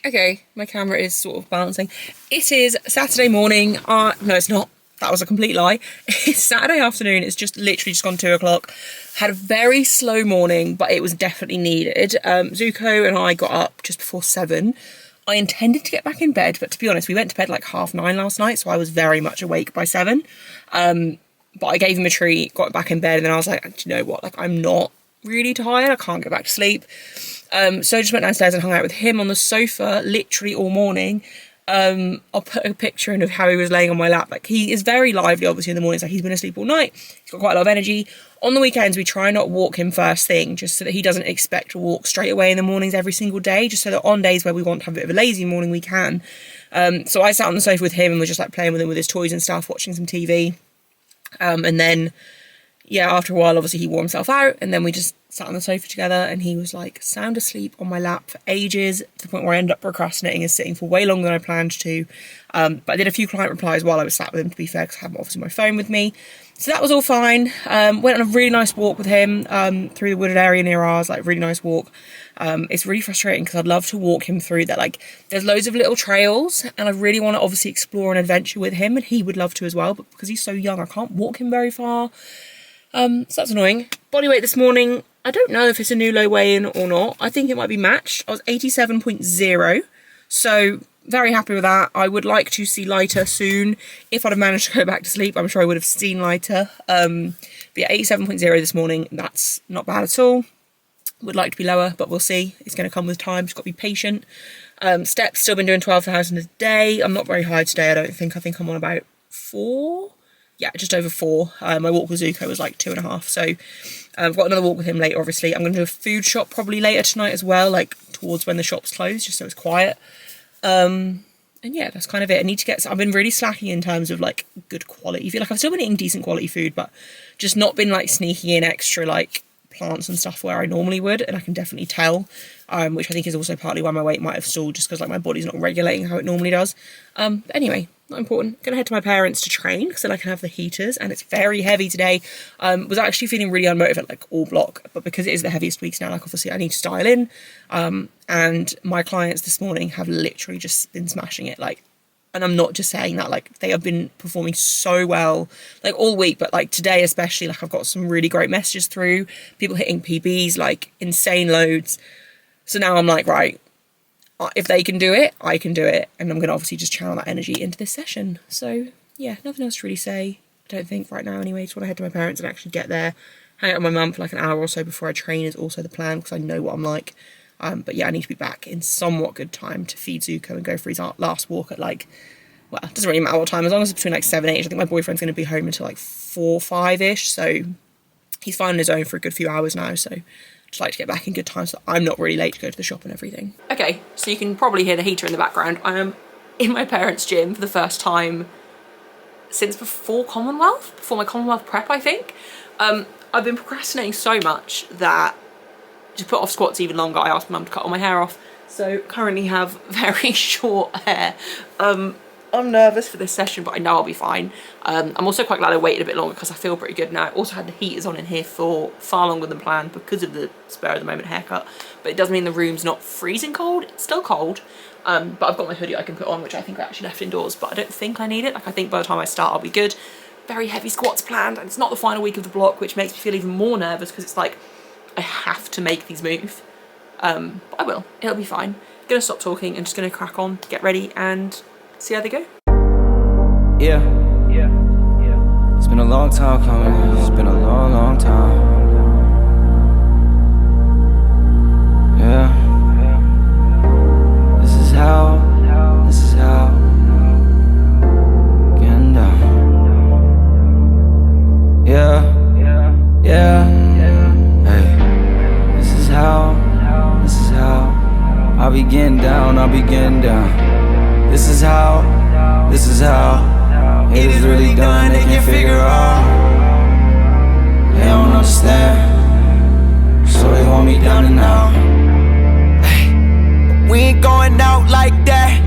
Okay, my camera is sort of balancing. It is Saturday morning. No, it's not. That was a complete lie. It's Saturday afternoon. It's just literally just gone 2 o'clock. Had a very slow morning, but it was definitely needed. Zuko and I got up just before 7. I intended to get back in bed, but to be honest, we went to bed like 9:30 last night, so I was very much awake by 7. But I gave him a treat, got back in bed, and then I was like, do you know what? Like, I'm not really tired. I can't get back to sleep. So I just went downstairs and hung out with him on the sofa literally all morning. I'll put a picture in of how he was laying on my lap. Like, he is very lively, obviously, in the mornings. Like, he's been asleep all night. He's got quite a lot of energy. On the weekends, we try not walk him first thing, just so that he doesn't expect to walk straight away in the mornings every single day, just so that on days where we want to have a bit of a lazy morning, we can. So I sat on the sofa with him and was just like playing with him with his toys and stuff, watching some TV. And then, yeah, after a while, obviously, he wore himself out, and then we just sat on the sofa together, and he was like sound asleep on my lap for ages, to the point where I ended up procrastinating and sitting for way longer than I planned to. But I did a few client replies while I was sat with him, to be fair, because I had obviously my phone with me. So that was all fine. Went on a really nice walk with him through the wooded area near ours, like really nice walk. It's really frustrating because I'd love to walk him through that. Like, there's loads of little trails, and I really want to obviously explore an adventure with him, and he would love to as well, but because he's so young, I can't walk him very far. So that's annoying. Body weight this morning, I don't know if it's a new low weigh-in or not. I think it might be matched. I was 87.0, so very happy with that. I would like to see lighter soon. If I'd have managed to go back to sleep, I'm sure I would have seen lighter. But yeah, 87.0 this morning, that's not bad at all. Would like to be lower, but we'll see. It's going to come with time. Just got to be patient. Steps, still been doing 12,000 a day. I'm not very high today, I don't think. I think I'm on about 4. Yeah, just over 4. My walk with Zuko was like 2.5. So I've got another walk with him later, obviously. I'm going to do a food shop probably later tonight as well, like towards when the shop's closed, just so it's quiet. And yeah, that's kind of it. I need to get... I've been really slacking in terms of like good quality. I feel like I've still been eating decent quality food, but just not been like sneaking in extra like plants and stuff where I normally would, and I can definitely tell, which I think is also partly why my weight might have stalled, just because like my body's not regulating how it normally does. But anyway, not important. Gonna head to my parents to train because then I can have the heaters, and it's very heavy today. Was actually feeling really unmotivated, like all block, but because it is the heaviest weeks now, like obviously I need to style in. And my clients this morning have literally just been smashing it, like, and I'm not just saying that, like, they have been performing so well, like, all week, but, like, today especially, like, I've got some really great messages through, people hitting PBs, like, insane loads. So now I'm like, right, if they can do it, I can do it, and I'm going to obviously just channel that energy into this session. So, yeah, nothing else to really say, I don't think, right now anyway. Just want to head to my parents and actually get there, hang out with my mum for, like, an hour or so before I train is also the plan, because I know what I'm like. But yeah, I need to be back in somewhat good time to feed Zuko and go for his last walk at like, well, it doesn't really matter what time, as long as it's between like 7 and 8. I think my boyfriend's going to be home until like 4, 5-ish, so he's fine on his own for a good few hours now, so just like to get back in good time so I'm not really late to go to the shop and everything. Okay, so you can probably hear the heater in the background. I am in my parents' gym for the first time since before my Commonwealth prep, I think. I've been procrastinating so much that to put off squats even longer, I asked my mum to cut all my hair off. So currently have very short hair. I'm nervous for this session, but I know I'll be fine. I'm also quite glad I waited a bit longer because I feel pretty good now. I also had the heaters on in here for far longer than planned because of the spur of the moment haircut. But it does mean the room's not freezing cold. It's still cold. But I've got my hoodie I can put on, which I think I actually left indoors, but I don't think I need it. Like, I think by the time I start, I'll be good. Very heavy squats planned, and it's not the final week of the block, which makes me feel even more nervous because it's like, I have to make these move. But I will. It'll be fine. Gonna stop talking and just gonna crack on, get ready, and see how they go. Yeah. It's been a long time coming. It's been a long, long time. Yeah. This is how. Getting down. Yeah. This is how I'll be getting down, This is how it is really done, they can't figure out. They don't understand, so they hold me down and out. Hey, we ain't going out like that.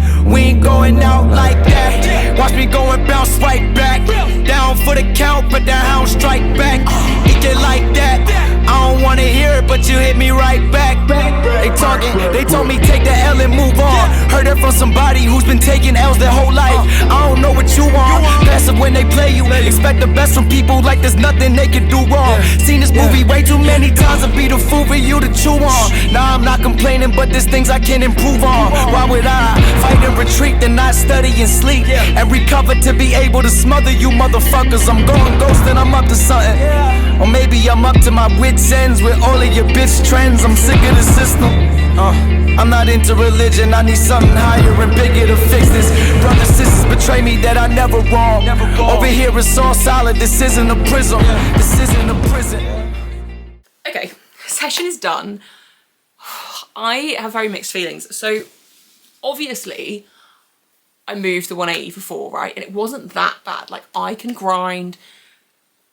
Watch me go and bounce right back. Down for the count, but the hound strike back. Eat it like that. I don't wanna hear it, but you hit me right back. They talk talking. They told me take the L and move on. Heard it from somebody who's been taking L's their whole life. I don't know what you want. Passive when they play you. Expect the best from people like there's nothing they can do wrong. Seen this movie way too many times to be the fool for you to chew on. Nah, I'm not complaining, but there's things I can improve on. Why would I fight and retreat and not study and sleep and recover to be able to smother you motherfuckers? I'm going ghost and I'm up to something. Or maybe I'm up to my wits' ends with all of your bitch trends. I'm sick of the system. I'm not into religion. I need something higher and bigger to fix this. Brothers, sisters betray me that I never wrong. Over here it's all solid. This isn't a prison. This isn't a prison. Okay, session is done. I have very mixed feelings. So obviously I moved the 180 for 4, right? And it wasn't that bad. Like, I can grind.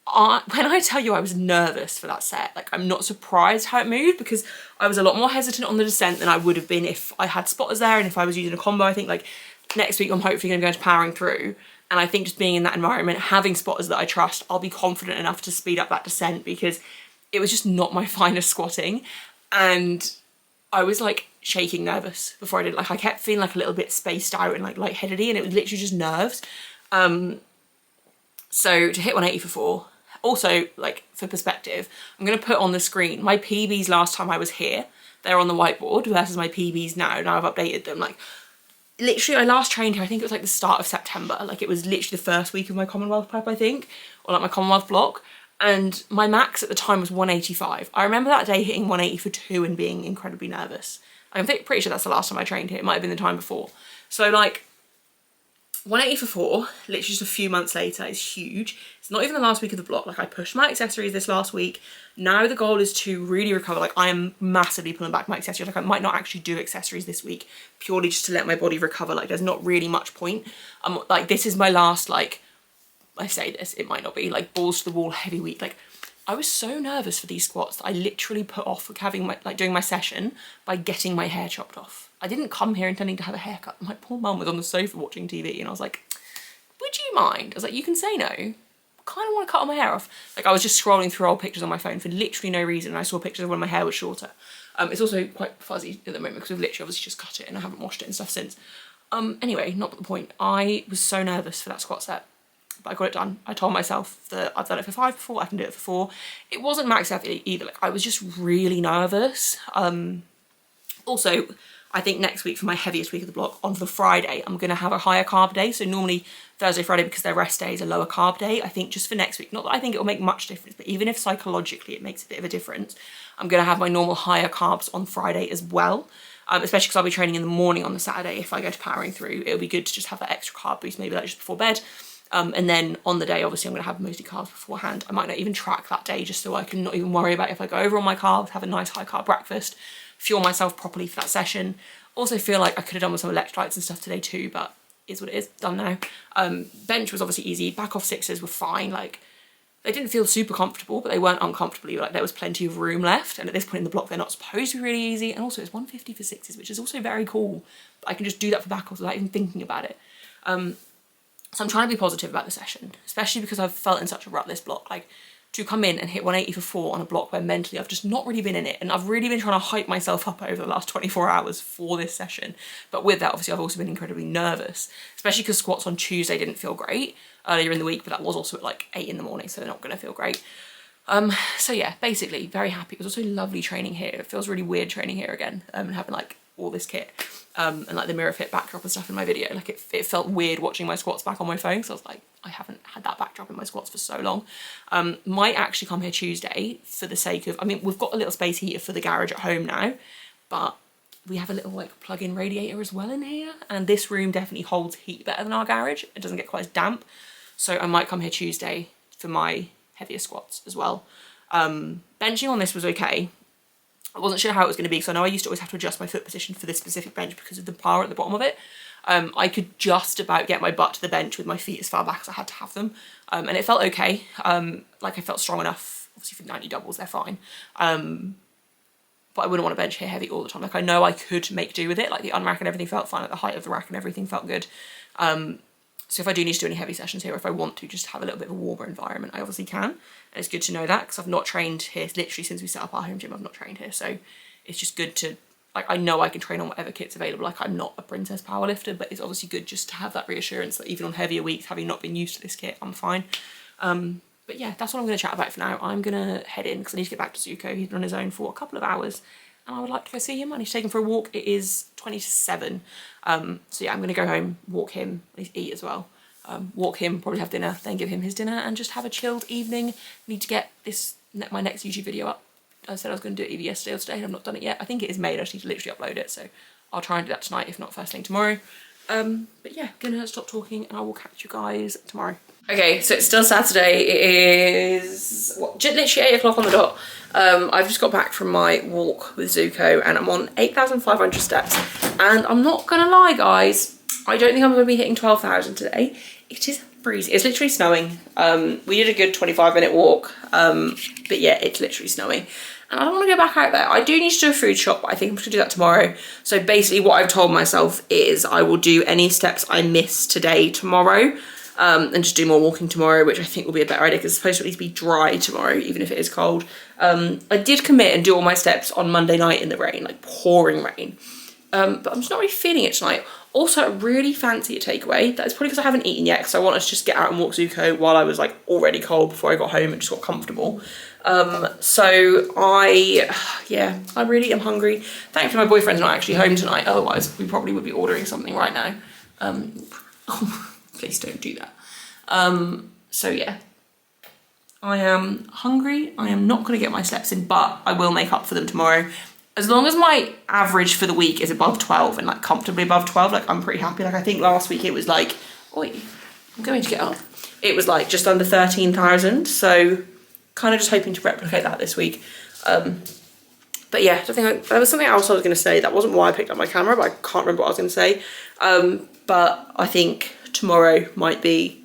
When I tell you I was nervous for that set, like, I'm not surprised how it moved, because I was a lot more hesitant on the descent than I would have been if I had spotters there and if I was using a combo. I think, like, next week I'm hopefully going to go into powering through, and I think just being in that environment, having spotters that I trust, I'll be confident enough to speed up that descent, because it was just not my finest squatting, and I was like shaking nervous before I did. Like, I kept feeling like a little bit spaced out and like lightheadedy, and it was literally just nerves. So to hit 180 for 4, also, like, for perspective, I'm going to put on the screen my PBs last time I was here. They're on the whiteboard versus my PBs now. Now I've updated them. Like, literally, I last trained here, I think it was like the start of September. Like, it was literally the first week of my Commonwealth prep, I think, or like my Commonwealth block. And my max at the time was 185. I remember that day hitting 180 for 2 and being incredibly nervous. I'm pretty sure that's the last time I trained here. It might have been the time before. So, like, 180 for 4, literally just a few months later, is huge. It's not even the last week of the block. Like, I pushed my accessories this last week. Now the goal is to really recover. Like, I am massively pulling back my accessories. Like, I might not actually do accessories this week, purely just to let my body recover. Like, there's not really much point. Like, this is my last, like, I say this, it might not be, like, balls to the wall heavy week. Like, I was so nervous for these squats that I literally put off having my, like, doing my session by getting my hair chopped off. I didn't come here intending to have a haircut. My poor mum was on the sofa watching TV, and I was like, would you mind? I was like, you can say no. I kind of want to cut all my hair off. Like, I was just scrolling through old pictures on my phone for literally no reason, and I saw pictures of when my hair was shorter. It's also quite fuzzy at the moment because we've literally obviously just cut it and I haven't washed it and stuff since. Anyway, not the point. I was so nervous for that squat set, but I got it done. I told myself that I've done it for 5 before, I can do it for 4. It wasn't max effort either. Like, I was just really nervous. Also, I think next week, for my heaviest week of the block, on the Friday, I'm going to have a higher carb day. So normally Thursday, Friday, because they're rest days, a lower carb day. I think just for next week, not that I think it will make much difference, but even if psychologically it makes a bit of a difference, I'm going to have my normal higher carbs on Friday as well. Especially because I'll be training in the morning on the Saturday. If I go to powering through, it'll be good to just have that extra carb boost, maybe like just before bed. And then on the day, obviously, I'm going to have mostly carbs beforehand. I might not even track that day, just so I can not even worry about if I go over on my carbs, have a nice high carb breakfast, fuel myself properly for that session. Also feel like I could have done with some electrolytes and stuff today too, but is what it is, done now. Bench was obviously easy. Back off 6s were fine. Like, they didn't feel super comfortable, but they weren't uncomfortably. Like, there was plenty of room left. And at this point in the block, they're not supposed to be really easy. And also, it's 150 for 6s, which is also very cool. But I can just do that for back offs without even thinking about it. So I'm trying to be positive about the session, especially because I've felt in such a rut this block. Like, to come in and hit 180 for 4 on a block where mentally I've just not really been in it, and I've really been trying to hype myself up over the last 24 hours for this session. But with that, obviously, I've also been incredibly nervous, especially because squats on Tuesday didn't feel great earlier in the week, but that was also at like 8 in the morning, so they're not going to feel great. So yeah, basically very happy. It was also lovely training here. It feels really weird training here again, and having like all this kit. And like the MiraFit backdrop and stuff in my video. Like, it felt weird watching my squats back on my phone, so I was like, I haven't had that backdrop in my squats for so long. Might actually come here Tuesday for the sake of, I mean, we've got a little space heater for the garage at home now, but we have a little like plug-in radiator as well in here, and this room definitely holds heat better than our garage. It doesn't get quite as damp, so I might come here Tuesday for my heavier squats as well. Benching on this was okay. I wasn't sure how it was going to be, because I know I used to always have to adjust my foot position for this specific bench because of the bar at the bottom of it. I could just about get my butt to the bench with my feet as far back as I had to have them. And it felt okay. Like, I felt strong enough. Obviously for 90 doubles, they're fine. But I wouldn't want to bench here heavy all the time. Like, I know I could make do with it. Like, the unrack and everything felt fine. Like, the height of the rack and everything felt good. So if I do need to do any heavy sessions here, or if I want to just have a little bit of a warmer environment, I obviously can. And it's good to know that, because I've not trained here literally since we set up our home gym. I've not trained here, so it's just good to like I know I can train on whatever kit's available. Like I'm not a princess powerlifter, but it's obviously good just to have that reassurance that even on heavier weeks, having not been used to this kit, I'm fine. But yeah, that's what I'm going to chat about for now. I'm going to head in because I need to get back to Zuko. He's been on his own for a couple of hours and I would like to go see him. I need to take him for a walk. It is 20 to 7. So yeah, I'm going to go home, walk him, at least eat as well. Walk him, probably have dinner, then give him his dinner and just have a chilled evening. Need to get my next YouTube video up. I said I was going to do it either yesterday or today and I've not done it yet. I think it is made, I just need to literally upload it. So I'll try and do that tonight, if not first thing tomorrow. But yeah, gonna stop talking and I will catch you guys tomorrow. Okay, so it's still Saturday. It is, literally 8 o'clock on the dot. I've just got back from my walk with Zuko and I'm on 8,500 steps. And I'm not gonna lie, guys, I don't think I'm gonna be hitting 12,000 today. It is freezing. It's literally snowing. We did a good 25-minute walk, but yeah, it's literally snowing. And I don't want to go back out there. I do need to do a food shop, but I think I'm going to do that tomorrow. So basically what I've told myself is I will do any steps I miss today tomorrow, and just do more walking tomorrow, which I think will be a better idea because it's supposed to at least be dry tomorrow, even if it is cold. I did commit and do all my steps on Monday night in the rain, like pouring rain. But I'm just not really feeling it tonight. Also, I really fancy a takeaway. That is probably because I haven't eaten yet because I wanted to just get out and walk Zuko while I was like already cold before I got home and just got comfortable. So I really am hungry. Thankfully my boyfriend's not actually home tonight, otherwise we probably would be ordering something right now. Please don't do that. So yeah, I am hungry. I am not going to get my steps in, but I will make up for them tomorrow. As long as my average for the week is above 12 and like comfortably above 12, like I'm pretty happy. Like I think last week it was like, oi, I'm going to get up. It was like just under 13,000. So kind of just hoping to replicate that this week. But yeah, there was something else I was going to say. That wasn't why I picked up my camera, but I can't remember what I was going to say. But I think tomorrow might be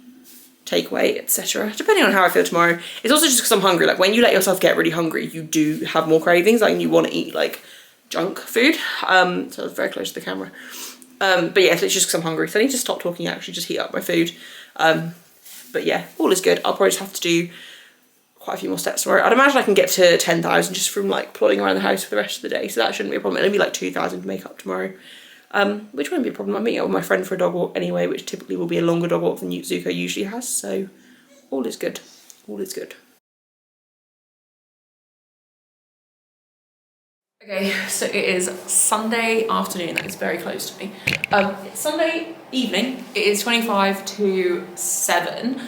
takeaway, etc. Depending on how I feel tomorrow. It's also just because I'm hungry. Like when you let yourself get really hungry, you do have more cravings. Like you want to eat like junk food. So I was very close to the camera. But yeah, so it's just because I'm hungry. So I need to stop talking and actually just heat up my food. But yeah, all is good. I'll probably just have to do quite a few more steps tomorrow. I'd imagine I can get to 10,000 just from like plodding around the house for the rest of the day. So that shouldn't be a problem. It'll be like 2,000 to make up tomorrow. Which won't be a problem. I'm meeting up with my friend for a dog walk anyway, which typically will be a longer dog walk than Zuko usually has. So all is good. All is good. Okay, so it is Sunday afternoon. That is very close to me. It's Sunday evening. It is 25 to 7.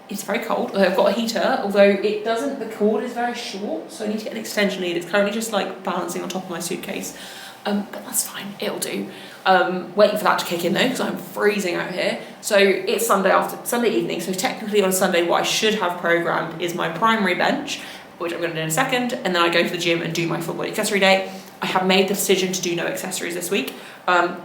It's very cold. I've got a heater, although it doesn't, the cord is very short, so I need to get an extension lead. It's currently just like balancing on top of my suitcase. But that's fine, it'll do. Waiting for that to kick in though, because I'm freezing out here. So it's Sunday evening, so technically on Sunday what I should have programmed is my primary bench, which I'm going to do in a second, and then I go to the gym and do my full body accessory day. I have made the decision to do no accessories this week.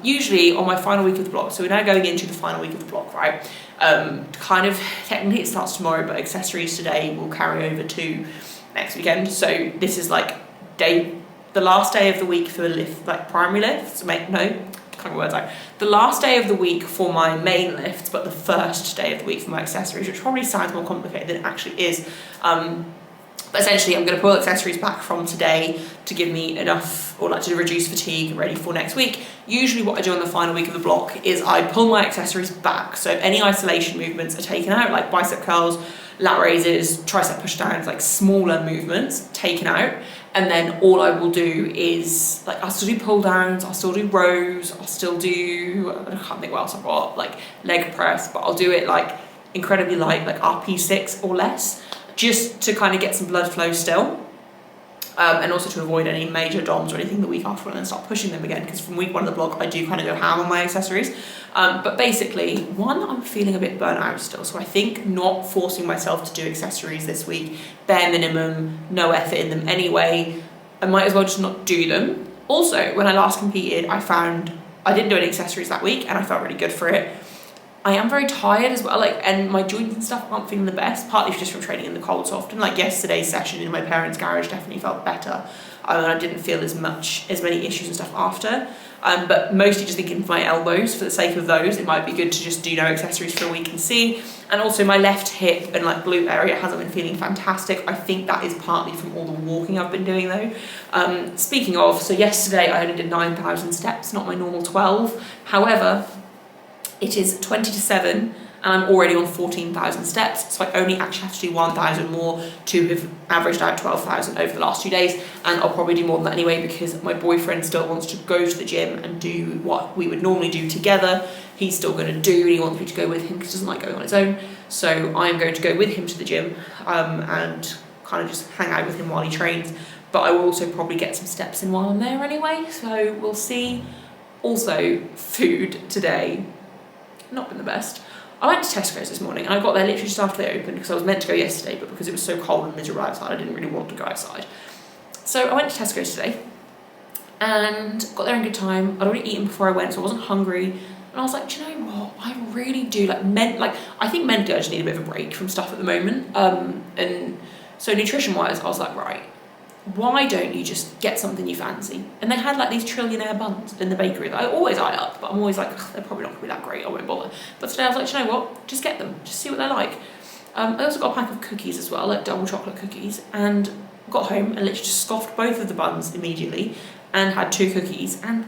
Usually on my final week of the block, so we're now going into the final week of the block, right? Kind of, technically it starts tomorrow, but accessories today will carry over to next weekend. So this is like the last day of the week for lift, like primary lifts, the last day of the week for my main lifts, but the first day of the week for my accessories, which probably sounds more complicated than it actually is. But essentially I'm going to pull accessories back from today to give me enough, or like to reduce fatigue ready for next week. Usually what I do on the final week of the block is I pull my accessories back. So any isolation movements are taken out, like bicep curls, lat raises, tricep push downs, like smaller movements taken out. And then all I will do is, like, I'll still do pull downs, I'll still do rows, I'll still do, I can't think what else I've got, like leg press, but I'll do it like incredibly light, like RP6 or less, just to kind of get some blood flow still. And also to avoid any major DOMs or anything the week after and then start pushing them again, because from week 1 of the block I do kind of go ham on my accessories. But basically, one, I'm feeling a bit burnt out still, so I think not forcing myself to do accessories this week, bare minimum, no effort in them anyway, I might as well just not do them. Also, when I last competed, I found I didn't do any accessories that week and I felt really good for it. I am very tired as well, like, and my joints and stuff aren't feeling the best, partly just from training in the cold so often. Like yesterday's session in my parents' garage definitely felt better. I didn't feel as many issues and stuff after. But mostly just thinking for my elbows, for the sake of those, it might be good to just do no accessories for a week and see. And also my left hip and like glute area hasn't been feeling fantastic. I think that is partly from all the walking I've been doing though. Speaking of, so yesterday I only did 9,000 steps, not my normal 12. However, it is 20 to 7 and I'm already on 14,000 steps, so I only actually have to do 1,000 more to have averaged out 12,000 over the last 2 days, and I'll probably do more than that anyway because my boyfriend still wants to go to the gym and do what we would normally do together. He's still going to do, and he wants me to go with him because he doesn't like going on his own, so I'm going to go with him to the gym and kind of just hang out with him while he trains, but I will also probably get some steps in while I'm there anyway, so we'll see. Also, food today, not been the best. I went to Tesco's this morning and I got there literally just after they opened because I was meant to go yesterday, but because it was so cold and miserable outside, I didn't really want to go outside. So I went to Tesco's today and got there in good time. I'd already eaten before I went, so I wasn't hungry. And I was like, do you know what? I really do I think mentally I just need a bit of a break from stuff at the moment. And so nutrition-wise, I was like, right, why don't you just get something you fancy? And they had like these trillionaire buns in the bakery that I always eye up, but I'm always like, they're probably not gonna be that great, I won't bother. But today I was like, do you know what? Just get them, just see what they're like. I also got a pack of cookies as well, like double chocolate cookies, and got home and literally just scoffed both of the buns immediately and had 2 cookies, and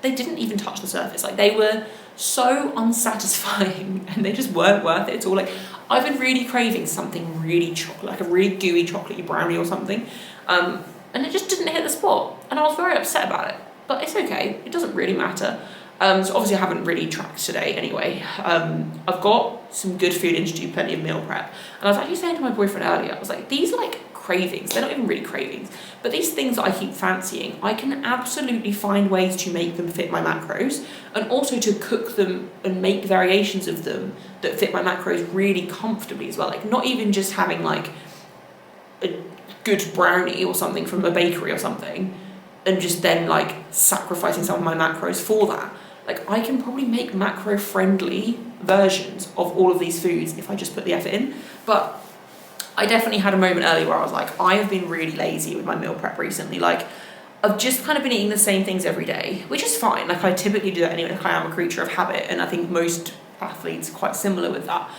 they didn't even touch the surface. Like they were so unsatisfying and they just weren't worth it at all. Like I've been really craving something really chocolate, like a really gooey chocolatey brownie or something. And it just didn't hit the spot, and I was very upset about it, but it's okay, it doesn't really matter. So obviously I haven't really tracked today anyway. I've got some good food in to do plenty of meal prep, and I was actually saying to my boyfriend earlier, I was like, these are like cravings, they're not even really cravings, but these things that I keep fancying, I can absolutely find ways to make them fit my macros, and also to cook them and make variations of them that fit my macros really comfortably as well. Like not even just having like a good brownie or something from a bakery or something and just then like sacrificing some of my macros for that. Like I can probably make macro friendly versions of all of these foods if I just put the effort in. But I definitely had a moment earlier where I was like, I have been really lazy with my meal prep recently. Like I've just kind of been eating the same things every day, which is fine. Like I typically do that anyway. Like I am a creature of habit, and I think most athletes are quite similar with that.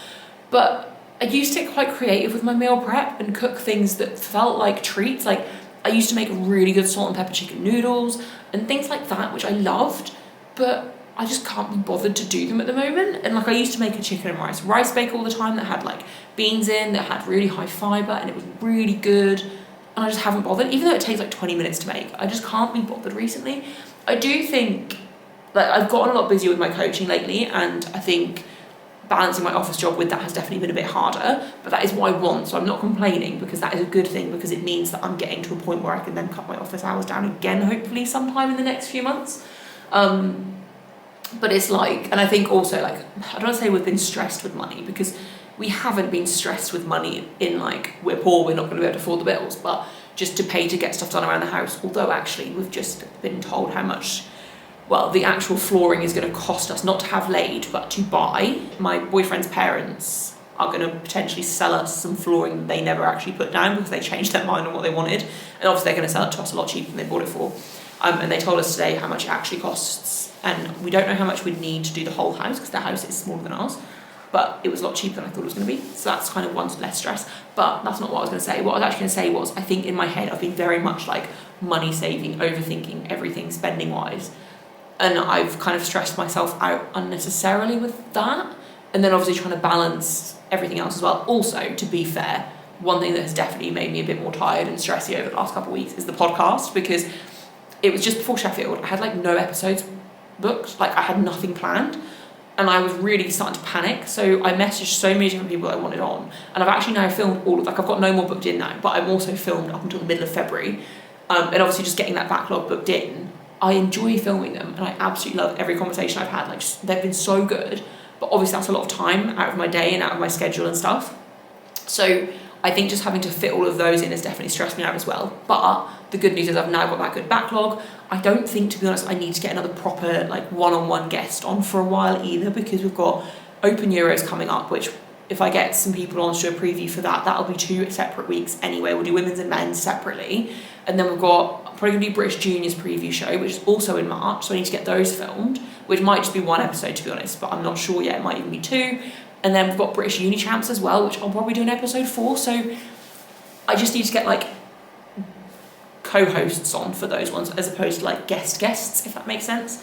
But I used to get quite creative with my meal prep and cook things that felt like treats. Like I used to make really good salt and pepper chicken noodles and things like that, which I loved, but I just can't be bothered to do them at the moment. And like I used to make a chicken and rice bake all the time that had like beans in, that had really high fiber, and it was really good. And I just haven't bothered, even though it takes like 20 minutes to make. I just can't be bothered recently. I do think like I've gotten a lot busier with my coaching lately, and I think balancing my office job with that has definitely been a bit harder, but that is what I want, so I'm not complaining, because that is a good thing, because it means that I'm getting to a point where I can then cut my office hours down again, hopefully sometime in the next few months. But it's like, and I think also like, I don't want to say we've been stressed with money, because we haven't been stressed with money in like, we're poor, we're not going to be able to afford the bills, but just to pay to get stuff done around the house, although actually we've just been told how much, well, the actual flooring is going to cost us, not to have laid, but to buy. My boyfriend's parents are going to potentially sell us some flooring that they never actually put down because they changed their mind on what they wanted. And obviously they're going to sell it to us a lot cheaper than they bought it for. And they told us today how much it actually costs. And we don't know how much we'd need to do the whole house because their house is smaller than ours. But it was a lot cheaper than I thought it was going to be. So that's kind of one less stress. But that's not what I was going to say. What I was actually going to say was, I think in my head I've been very much like money saving, overthinking everything spending wise. And I've kind of stressed myself out unnecessarily with that. And then obviously trying to balance everything else as well. Also, to be fair, one thing that has definitely made me a bit more tired and stressy over the last couple of weeks is the podcast, because it was just before Sheffield. I had like no episodes booked, like I had nothing planned. And I was really starting to panic. So I messaged so many different people that I wanted on. And I've actually now filmed all of, like I've got no more booked in now, but I'm also filmed up until the middle of February. And obviously just getting that backlog booked in, I enjoy filming them, and I absolutely love every conversation I've had. Like, just, they've been so good, but obviously that's a lot of time out of my day and out of my schedule and stuff. So I think just having to fit all of those in has definitely stressed me out as well. But the good news is I've now got that good backlog. I don't think, to be honest, I need to get another proper like one-on-one guest on for a while either, because we've got Open Euros coming up, which if I get some people on to do a preview for that, that'll be 2 separate weeks anyway. We'll do women's and men's separately. And then we've got probably going to do British Juniors preview show, which is also in March. So I need to get those filmed, which might just be 1 episode, to be honest, but I'm not sure yet. It might even be 2. And then we've got British Uni Champs as well, which I'll probably do an episode for. So I just need to get like co-hosts on for those ones as opposed to like guests, if that makes sense.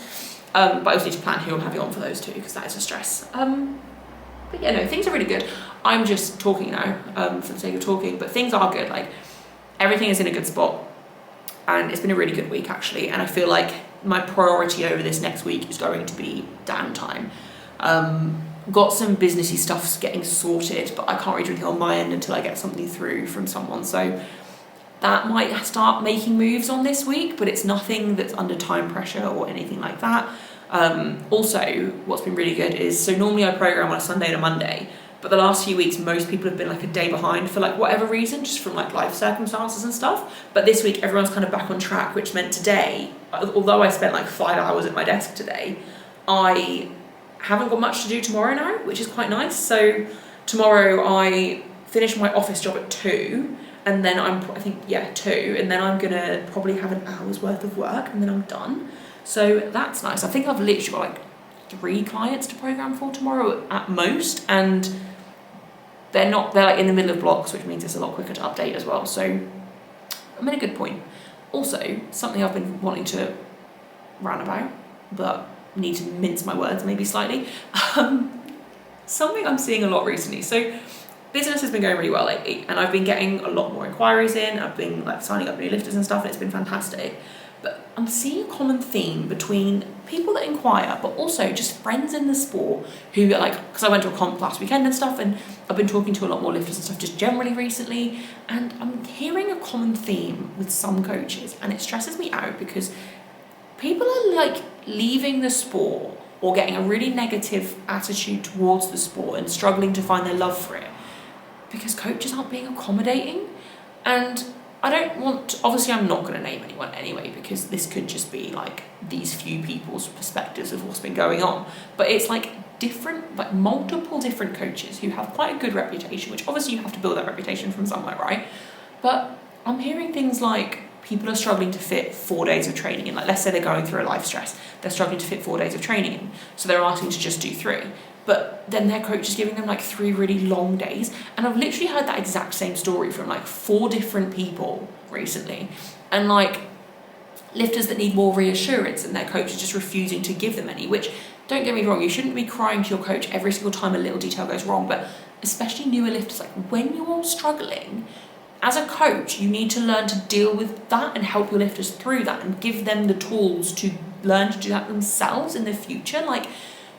But I also need to plan who I'm having on for those too, because that is a stress. But yeah, no, things are really good. I'm just talking now for the sake of talking, but things are good. Like, everything is in a good spot, and it's been a really good week actually. And I feel like my priority over this next week is going to be downtime. Got some businessy stuff getting sorted, but I can't really do anything on my end until I get something through from someone. So that might start making moves on this week, but it's nothing that's under time pressure or anything like that. Also, what's been really good is, so normally I program on a Sunday and a Monday, but the last few weeks most people have been like a day behind for like whatever reason, just from like life circumstances and stuff. But this week everyone's kind of back on track, which meant today, although I spent like 5 hours at my desk today, I haven't got much to do tomorrow now, which is quite nice. So tomorrow I finish my office job at 2, and then 2, and then I'm gonna probably have an hour's worth of work, and then I'm done. So that's nice. I think I've literally got like 3 clients to program for tomorrow at most, and they're like in the middle of blocks, which means it's a lot quicker to update as well. So I'm in a good point. Also, something I've been wanting to rant about, but need to mince my words maybe slightly. Something I'm seeing a lot recently. So business has been going really well lately, and I've been getting a lot more inquiries in. I've been like signing up new lifters and stuff, and it's been fantastic. But I'm seeing a common theme between people that inquire, but also just friends in the sport who are like, because I went to a comp last weekend and stuff, and I've been talking to a lot more lifters and stuff just generally recently, and I'm hearing a common theme with some coaches, and it stresses me out because people are like leaving the sport or getting a really negative attitude towards the sport and struggling to find their love for it because coaches aren't being accommodating. And I don't want, obviously I'm not going to name anyone anyway, because this could just be like these few people's perspectives of what's been going on. But it's like multiple different coaches who have quite a good reputation, which obviously you have to build that reputation from somewhere, right? But I'm hearing things like people are struggling to fit 4 days of training in. Like, let's say they're going through a life stress, they're struggling to fit 4 days of training in, so they're asking to just do 3. But then their coach is giving them like 3 really long days. And I've literally heard that exact same story from like 4 different people recently. And like lifters that need more reassurance and their coach is just refusing to give them any, which, don't get me wrong, you shouldn't be crying to your coach every single time a little detail goes wrong. But especially newer lifters, like when you're struggling, as a coach, you need to learn to deal with that and help your lifters through that and give them the tools to learn to do that themselves in the future. Like,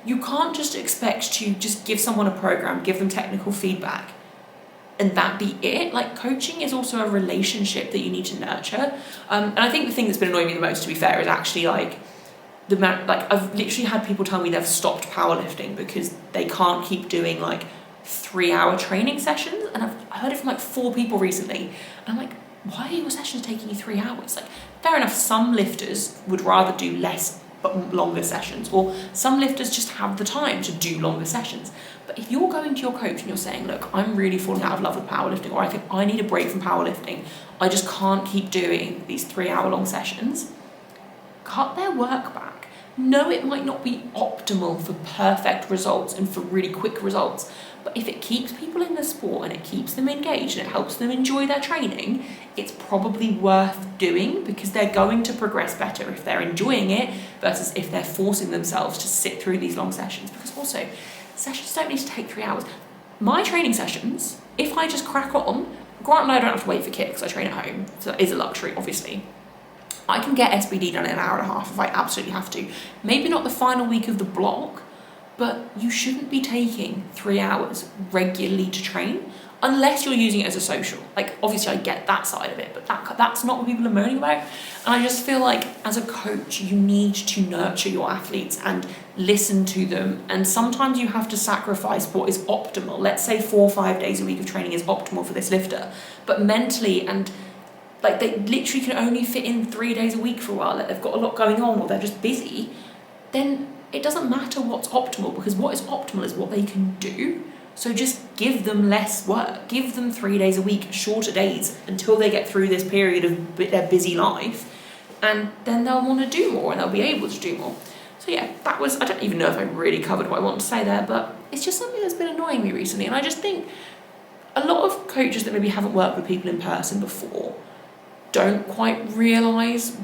you can't just expect to just give someone a program, give them technical feedback, and that be it. Like, coaching is also a relationship that you need to nurture. And I think the thing that's been annoying me the most, to be fair, is actually like I've literally had people tell me they've stopped powerlifting because they can't keep doing like 3-hour training sessions. And I've heard it from like 4 people recently. And I'm like, why are your sessions taking you 3 hours? Like, fair enough, some lifters would rather do less but longer sessions, or some lifters just have the time to do longer sessions. But if you're going to your coach and you're saying, look, I'm really falling out of love with powerlifting, or I think I need a break from powerlifting, I just can't keep doing these 3-hour long sessions, cut their work back. No, it might not be optimal for perfect results and for really quick results, but if it keeps people in the sport and it keeps them engaged and it helps them enjoy their training, it's probably worth doing, because they're going to progress better if they're enjoying it versus if they're forcing themselves to sit through these long sessions. Because also, sessions don't need to take 3 hours. My training sessions, if I just crack on, granted I don't have to wait for kit because I train at home, so that is a luxury, obviously. I can get SBD done in an hour and a half if I absolutely have to. Maybe not the final week of the block, but you shouldn't be taking 3 hours regularly to train unless you're using it as a social. Like, obviously I get that side of it, but that's not what people are moaning about. And I just feel like as a coach, you need to nurture your athletes and listen to them. And sometimes you have to sacrifice what is optimal. Let's say 4 or 5 days a week of training is optimal for this lifter, but mentally, and like they literally can only fit in 3 days a week for a while, like they've got a lot going on or they're just busy, then it doesn't matter what's optimal, because what is optimal is what they can do. So just give them less work, give them 3 days a week, shorter days, until they get through this period of their busy life, and then they'll want to do more and they'll be able to do more. So yeah, that was, I don't even know if I really covered what I want to say there, but it's just something that's been annoying me recently. And I just think a lot of coaches that maybe haven't worked with people in person before don't quite realise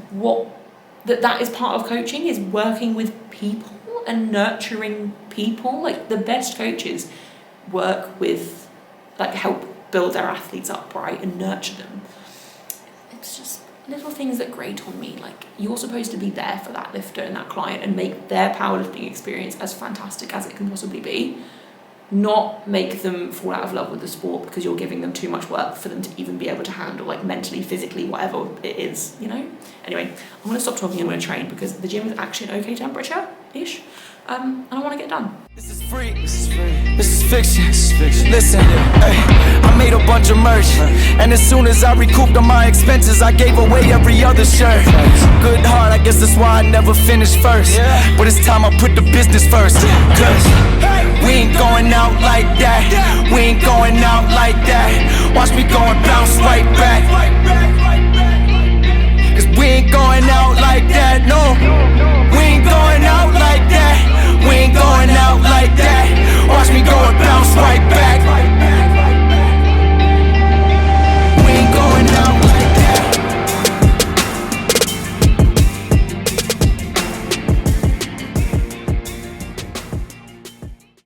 that is part of coaching, is working with people and nurturing people. Like, the best coaches work with, like, help build their athletes up, right, and nurture them. It's just little things that grate on me. Like, you're supposed to be there for that lifter and that client and make their powerlifting experience as fantastic as it can possibly be, not make them fall out of love with the sport because you're giving them too much work for them to even be able to handle, like, mentally, physically, whatever it is, you know? Anyway, I'm going to stop talking, I'm going to train, because the gym is actually an okay temperature-ish, and I want to get done. This is free. This is fiction. Listen, I made a bunch of merch, and as soon as I recouped on my expenses, I gave away every other shirt. Good heart, I guess that's why I never finished first. But it's time I put the business first. Cause we ain't going out like that. We ain't going out like that. Watch me go and bounce right back.